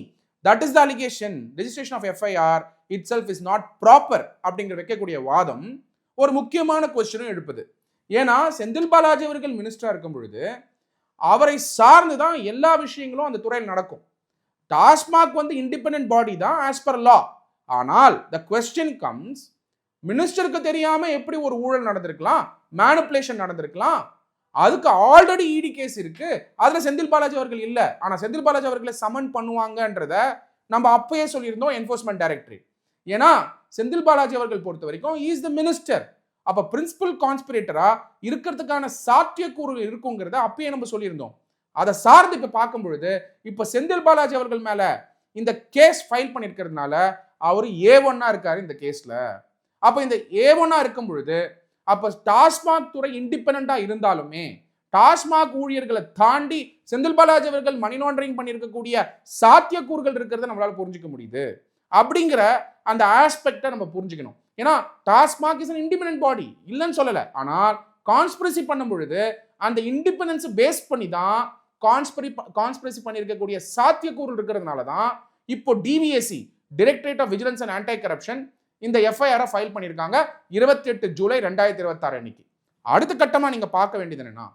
Speaker 1: That is the allegation. Registration of FIR itself is not proper அப்படிங்கிற வைக்கக்கூடிய வாதம் ஒரு முக்கியமான கொஸ்டினும் எழுப்புது. ஏன்னா செந்தில் பாலாஜி அவர்கள் மினிஸ்டரா இருக்கும் பொழுது அவரை சார்ந்து தான் எல்லா விஷயங்களும் அந்த துறையில் நடக்கும். டாஸ்மாக் வந்து இண்டிபெண்டன்ட் பாடி தான் ஆஸ் பர் லா. ஆனால் த கொஸ்டின் கம்ஸ், மினிஸ்டருக்கு தெரியாம எப்படி ஒரு ஊழல் நடந்திருக்கலாம், மேனிபுலேஷன் நடந்திருக்கலாம், அதுக்கு ஆல்ரெடி இடி கேஸ் இருக்கு, அதுல செந்தில் பாலாஜி அவர்கள் இல்ல, ஆனா செந்தில் பாலாஜி அவர்களை சமன் பண்ணுவாங்கன்றத நம்ம அப்பயே சொல்லியிருந்தோம் என்ஃபோர்ஸ்மெண்ட் டைரக்டரேட். ஏன்னா செந்தில் பாலாஜி அவர்கள் பொறுத்த வரைக்கும் இஸ் த மினிஸ்டர். அப்ப பிரின்சிபல் கான்ஸ்பிரேட்டரா இருக்கிறதுக்கான சாத்தியக்கூறு இருக்குங்கிறத அப்பயே நம்ம சொல்லியிருந்தோம். அதை சார்ந்து இப்ப பார்க்கும் பொழுது இப்ப செந்தில் பாலாஜி அவர்கள் மேல இந்த கேஸ் ஃபைல் பண்ணிருக்கிறதுனால அவர் A1 இருக்காரு இந்த கேஸ்ல. அப்ப இந்த A1 இருக்கும் பொழுது அப்ப டாஸ்மாக் துறை இண்டிபெண்டா இருந்தாலுமே டாஸ்மாக் ஊழியர்களை தாண்டி செந்தில் பாலாஜி அவர்கள் மணி லாண்டரிங் பண்ணியிருக்கக்கூடிய சாத்தியக்கூறுகள் இருக்கிறத நம்மளால புரிஞ்சுக்க முடியுது. அப்படிங்கிற அந்த ஆஸ்பெக்டை நம்ம புரிஞ்சுக்கணும். ஏன்னா TASMAC is an independent body, இல்லைன்னு சொல்லல. ஆனால் கான்ஸ்பிரசி பண்ணும் பொழுது அந்த இண்டிபெண்டன்ஸ் பேஸ் பண்ணி தான் கான்ஸ்பிரசி பண்ணியிருக்கக்கூடிய சாத்தியக்கூறு இருக்கிறதுனால தான் இப்போ DVSC directorate of vigilance and anti corruption இந்த எஃப்ஐஆரை ஃபைல் பண்ணியிருக்காங்க 28 ஜூலை 2026 அன்னைக்கு. அடுத்த கட்டமா நீங்க பார்க்க வேண்டியது என்னன்னா,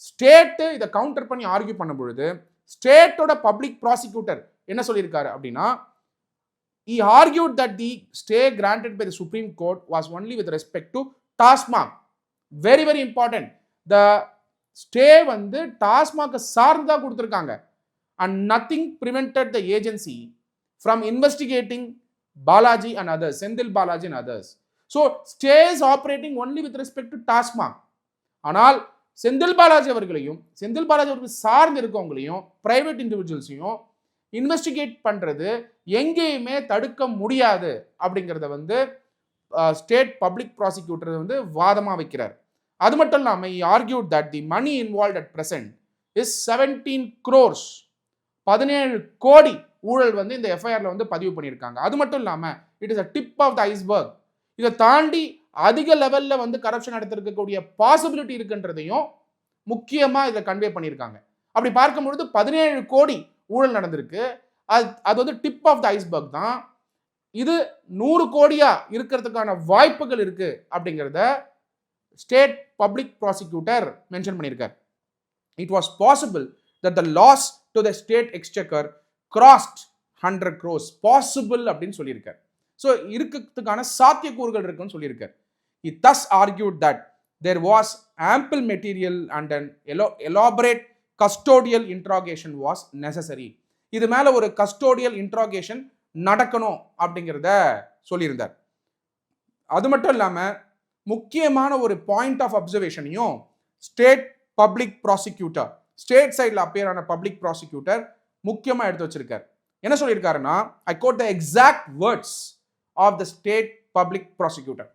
Speaker 1: ஸ்டேட் இதை கவுண்டர் பண்ணி ஆர்கியூ பண்ணும் பொழுது ஸ்டேட்டோட பப்ளிக் ப்ராசிக்யூட்டர் என்ன சொல்லியிருக்காரு அப்படின்னா, he argued that the stay granted by the Supreme Court was only with respect to TASMAC. Very very important. The stay வந்து டாஸ்மாக் சார்ந்தா கொடுத்திருக்காங்க and nothing prevented the agency from investigating Balaji and others, Senthil Balaji and others. So stay is operating only with respect to TASMAC. ஆனால் செந்தில் பாலாஜி அவர்களையும் செந்தில் பாலாஜி அவர்கள் சார்ந்து இருக்கவங்களையும் private இண்டிவிஜுவல்ஸையும் investigate பண்றது எங்கேயுமே தடுக்க முடியாது அப்படிங்கிறத வந்து ஸ்டேட் பப்ளிக் ப்ராசிக்யூட்டர் வந்து வாதமா வைக்கிறார். அது மட்டும் இல்லாமல் he argued that the money involved at present is 17 crores, 17 கோடி ஊழல் வந்து இந்த எஃப்ஐஆர்ல வந்து பதிவு பண்ணியிருக்காங்க. அது மட்டும் இல்லாமல் it is a tip of the iceberg. இதை தாண்டி அதிக லெவல்ல வந்து கரப்ஷன் நடத்திருக்கக்கூடிய பாசிபிலிட்டி இருக்குன்றதையும் முக்கியமா இதை கன்வே பண்ணியிருக்காங்க. அப்படி பார்க்கும்பொழுது 17 கோடி ஊழல் நடந்திருக்கு. அது வந்து டிப் ஆஃப் த ஐஸ்பர்க் தான். இது 100 கோடியா இருக்கிறதுக்கான வாய்ப்புகள் இருக்கு அப்படிங்கிறத ஸ்டேட் பப்ளிக் ப்ராசிக்யூட்டர் மென்ஷன் பண்ணியிருக்கார். It was possible that the loss to the state exchequer crossed 100 crores possible அப்படின்னு சொல்லியிருக்கார். ஸோ இருக்கிறதுக்கான சாத்தியக்கூறுகள் இருக்குன்னு சொல்லியிருக்கார். He thus argued that there was ample material and an elaborate custodial interrogation was necessary. இது மேல ஒரு கஸ்டோடியல் இன்ட்ராகேஷன் நடக்கணும் அப்படிங்கிறத சொல்லியிருந்தார். அது மட்டும் இல்லாம முக்கியமான ஒரு பாயிண்ட் ஆஃப் அப்சர்வேஷனையும் ஸ்டேட் பப்ளிக் ப்ராசிக்யூட்டர், ஸ்டேட் சைடில் அப்பியர் ஆன பப்ளிக் ப்ராசிக்யூட்டர் முக்கியமா எடுத்து வச்சிருக்கார். என்ன சொல்லியிருக்காருன்னா, I quote the exact words of the state public prosecutor.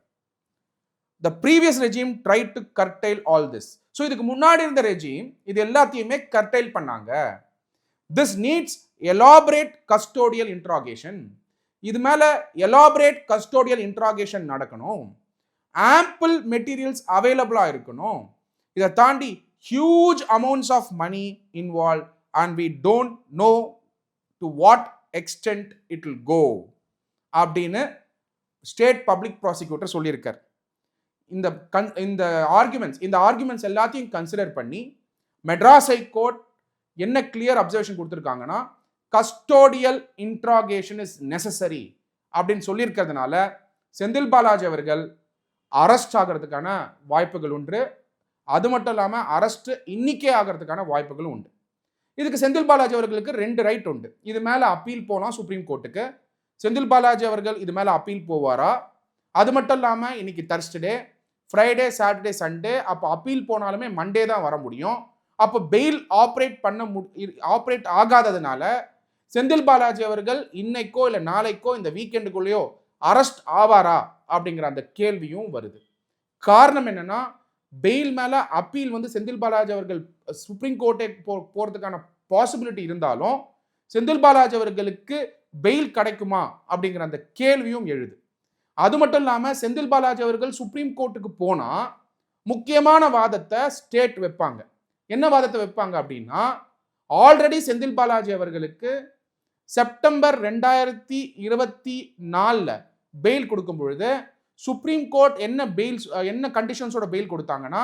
Speaker 1: The previous regime tried to curtail all this. So இதுக்கு முன்னாடி இருந்த ரெஜிம் இது எல்லாத்தையுமே கர்டைல் பண்ணாங்க. This needs elaborate custodial interrogation. இது மேல elaborate custodial interrogation நடக்கணும். Ample materials available இருக்கணும். இதை தாண்டி huge amounts of money involved and we don't know to what extent it will go அப்படின்னு ஸ்டேட் பப்ளிக் ப்ராசிக்யூட்டர் சொல்லியிருக்கார். இந்த ஆர்குமெண்ட்ஸ் எல்லாத்தையும் கன்சிடர் பண்ணி மெட்ராஸ் ஹைகோர்ட் என்ன கிளியர் அப்சர்வேஷன் கொடுத்துருக்காங்கன்னா, கஸ்டோடியல் இன்ட்ராகேஷன் இஸ் நெசசரி அப்படின்னு சொல்லியிருக்கிறதுனால செந்தில் பாலாஜி அவர்கள் அரெஸ்ட் ஆகிறதுக்கான வாய்ப்புகள் உண்டு. அது மட்டும் இல்லாமல் அரெஸ்ட் இன்னிக்கே ஆகிறதுக்கான வாய்ப்புகளும் உண்டு. இதுக்கு செந்தில் பாலாஜி அவர்களுக்கு 2 ரைட் உண்டு. இது மேலே அப்பீல் போகலாம் சுப்ரீம் கோர்ட்டுக்கு. செந்தில் பாலாஜி அவர்கள் இது மேலே அப்பீல் போவாரா? அது மட்டும் இல்லாமல் இன்னைக்கு தர்ஸ்டே, ஃப்ரைடே, சாட்டர்டே, சண்டே, அப்போ அப்பீல் போனாலுமே மண்டே தான் வர முடியும். அப்போ பெயில் ஆப்ரேட் ஆகாததுனால செந்தில் பாலாஜி அவர்கள் இன்னைக்கோ இல்லை நாளைக்கோ இந்த வீக்கெண்டுக்குள்ளேயோ அரெஸ்ட் ஆவாரா அப்படிங்கிற அந்த கேள்வியும் வருது. காரணம் என்னன்னா, பெயில் மேல அப்பீல் வந்து செந்தில் பாலாஜி அவர்கள் சுப்ரீம் கோர்ட்டே போறதுக்கான பாசிபிலிட்டி இருந்தாலும் செந்தில் பாலாஜி அவர்களுக்கு பெயில் கிடைக்குமா அப்படிங்கிற அந்த கேள்வியும் எழுது. அது மட்டும் இல்லாமல் செந்தில் பாலாஜி அவர்கள் சுப்ரீம் கோர்ட்டுக்கு போனால் முக்கியமான வாதத்தை ஸ்டேட் வைப்பாங்க. என்ன வாதத்தை வைப்பாங்க அப்படின்னா, ஆல்ரெடி செந்தில் பாலாஜி அவர்களுக்கு செப்டம்பர் 2024 பெயில் கொடுக்கும் பொழுது சுப்ரீம் கோர்ட் என்ன கண்டிஷன்ஸோட பெயில் கொடுத்தாங்கன்னா,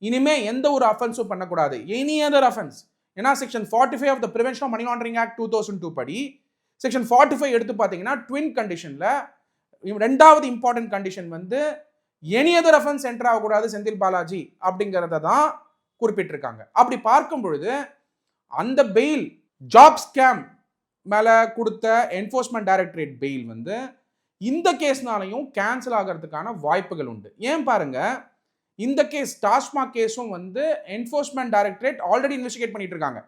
Speaker 1: இனிமே எந்த ஒரு அஃபென்ஸும் பண்ணக்கூடாது, எனி அதர் அஃபென்ஸ். ஏன்னா section 45 of the prevention of money laundering act 2002 படி செக்ஷன் 45 எடுத்து பார்த்தீங்கன்னா ட்வின் கண்டிஷன்ல ரெண்டாவது இம்பார்ட்டன்ட் கண்டிஷன் வந்து எனி அதர் அஃபென்ஸ் என்டர் ஆகக்கூடாது செந்தில் பாலாஜி அப்படிங்கிறத தான் குறிப்பிட்டிருக்காங்க. அப்படி பார்க்கும் பொழுது அந்த பெயில் ஜாப் ஸ்கேம் மேல கொடுத்த என்ஃபோர்ஸ்மெண்ட் டைரக்டரேட் பெயில் வந்து இந்த கேஸ்னாலையும் கேன்சல் ஆகிறதுக்கான வாய்ப்புகள் உண்டு. ஏன் பாருங்க, இந்த கேஸ் டாஸ்மாக் கேஸும் வந்து என்ஃபோர்ஸ்மெண்ட் டைரக்டரேட் ஆல்ரெடி இன்வெஸ்டிகேட் பண்ணிட்டு இருக்காங்க.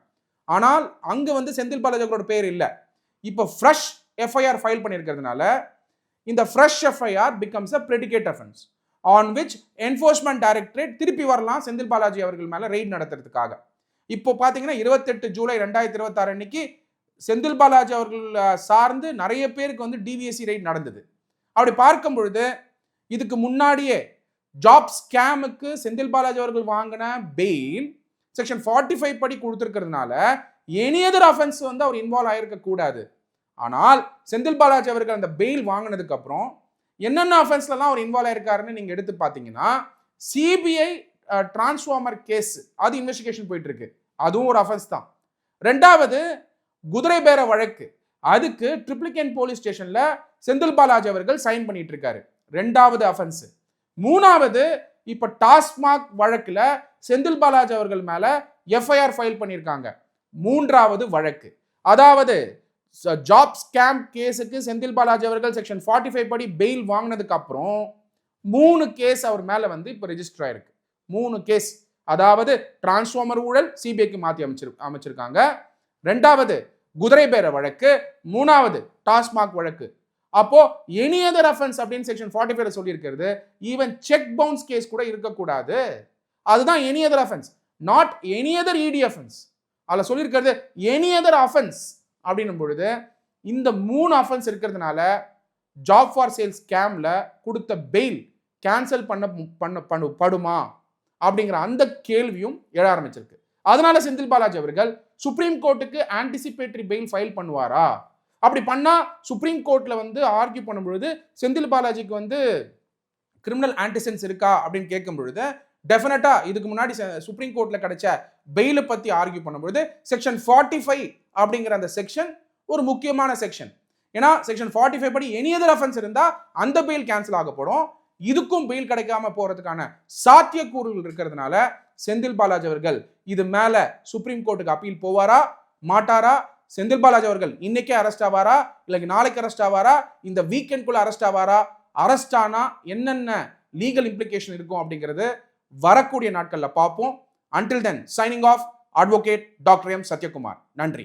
Speaker 1: ஆனால் அங்க வந்து செந்தில் பாலாஜி அவர்களோட பேர் இல்லை. இப்போ ஃப்ரெஷ் எஃப்ஐஆர் ஃபைல் பண்ணியிருக்கிறதுனால இந்த fresh FIR becomes a predicate offence on which enforcement directorate திருப்பி வரலாம் செந்தில் பாலாஜி அவர்கள் மேல ரெய்ட் நடத்துறதுக்காக. இப்போ பார்த்தீங்கன்னா 28 ஜூலை 2026 அன்னைக்கு செந்தில் பாலாஜி அவர்கள் சார்ந்து நிறைய பேருக்கு வந்து டிவிஎஸ்சி ரெய்ட் நடந்தது. அப்படி பார்க்கும் பொழுது இதுக்கு முன்னாடியே ஜாப் ஸ்கேமுக்கு செந்தில் பாலாஜி அவர்கள் வாங்கின பெயில் செக்ஷன் 45 படி கொடுத்திருக்கிறதுனால எனி அதர் அஃபென்ஸ் வந்து அவர் இன்வால்வ் ஆயிருக்க கூடாது. ஆனால் செந்தில் பாலாஜி அவர்கள் அந்த பெயில் வாங்கினதுக்கு அப்புறம் என்னென்ன அஃபென்ஸ்லாம் அவர் இன்வால்வ் ஆயிருக்காருன்னு நீங்க எடுத்து பார்த்தீங்கன்னா, சிபிஐ டிரான்ஸ்ஃபார்மர் கேஸ் அது இன்வெஸ்டிகேஷன் போயிட்டு இருக்கு, அதுவும் ஒரு அஃபென்ஸ் தான். ரெண்டாவது குதிரை பேர வழக்கு, அதுக்கு ட்ரிப்ளிகேன் போலீஸ் ஸ்டேஷன்ல செந்தில் பாலாஜி அவர்கள் சைன் பண்ணிட்டு இருக்காரு, ரெண்டாவது அஃபென்ஸ். மூணாவது இப்ப டாஸ்மாக் வழக்குல செந்தில் பாலாஜி அவர்கள் மேல எஃப்ஐஆர் ஃபைல் பண்ணியிருக்காங்க, மூன்றாவது வழக்கு. அதாவது ஜாப் ஸ்கேம் கேஸுக்கு செந்தில் பாலாஜி அவர்கள் செக்ஷன் 45 படி பெயில் வாங்கினதுக்கு அப்புறம் 3 கேஸ் அவர் மேல வந்து இப்ப ரெஜிஸ்டர் ஆயிருக்கு, 3 கேஸ். அதாவது டிரான்ஸ்ஃபார்மர் ஊழல் சிபிஐக்கு மாத்தி அமைச்சிருக்காங்க, ரெண்டாவது குதிரை பேர வழக்கு, மூணாவது டாஸ்மாக் வழக்கு. அப்போ எனி அதர் அஃபென்ஸ் அப்படின்னு செக்ஷன் 45 சொல்லி இருக்கிறது, ஈவன் செக் பவுன்ஸ் கேஸ் கூட இருக்கக்கூடாது. அதுதான் any other offence, not any other இடி அஃபென்ஸ். அதில் சொல்லியிருக்கிறது எனி அதர் அஃபென்ஸ் அப்படின்னும் பொழுது இந்த 3 அஃபென்ஸ் இருக்கிறதுனால ஜாப் ஃபார் சேல் ஸ்கேம்ல கொடுத்த பெயில் கேன்சல் படுமா அப்படிங்கிற அந்த கேள்வியும் எழ ஆரம்பிச்சிருக்கு. அதனால செந்தில் பாலாஜி அவர்கள் சுப்ரீம் கோர்ட்டுக்கு ஆன்டிசிபேட்டரி பெயில் ஃபைல் பண்ணுவாரா? அப்படி பண்ணா சுப்ரீம் கோர்ட்ல வந்து ஆர்கியூ பண்ணும் பொழுது செந்தில் பாலாஜிக்கு வந்து கிரிமினல் ஆன்டிசென்ஸ் இருக்கா அப்படின்னு கேட்கும் பொழுது டெஃபினட்டா இதுக்கு முன்னாடி சுப்ரீம் கோர்ட்ல கிடைச்ச பெயிலை பத்தி ஆர்கியூ பண்ணும்பொழுது செக்ஷன் 45 அப்படிங்கிற அந்த செக்ஷன் ஒரு முக்கியமான செக்ஷன். ஏன்னா செக்ஷன் 45 படி எனி அதர் அஃபென்ஸ் இருந்தா அந்த பெயில் கேன்சல் ஆகப்படும், இதுக்கும் பெயில் கிடைக்காம போறதுக்கான சாத்தியக்கூறுகள் இருக்கிறதுனால செந்தில் பாலாஜி அவர்கள் இது மேல சுப்ரீம் கோர்ட்டுக்கு அப்பீல் போவாரா மாட்டாரா? செந்தில் பாலாஜி அவர்கள் இன்னைக்கே அரெஸ்ட் ஆவாரா இல்லை நாளைக்கு அரெஸ்ட் ஆவாரா? இந்த வீக்கெண்ட்குள்ள அரெஸ்ட் ஆவாரா? அரெஸ்ட் ஆனா என்னென்ன லீகல் இம்ப்ளிகேஷன் இருக்கும் அப்படிங்கிறது வரக்கூடிய நாட்கள்ல பார்ப்போம். Until then, signing off, Advocate Dr. M. Satyakumar. நன்றி.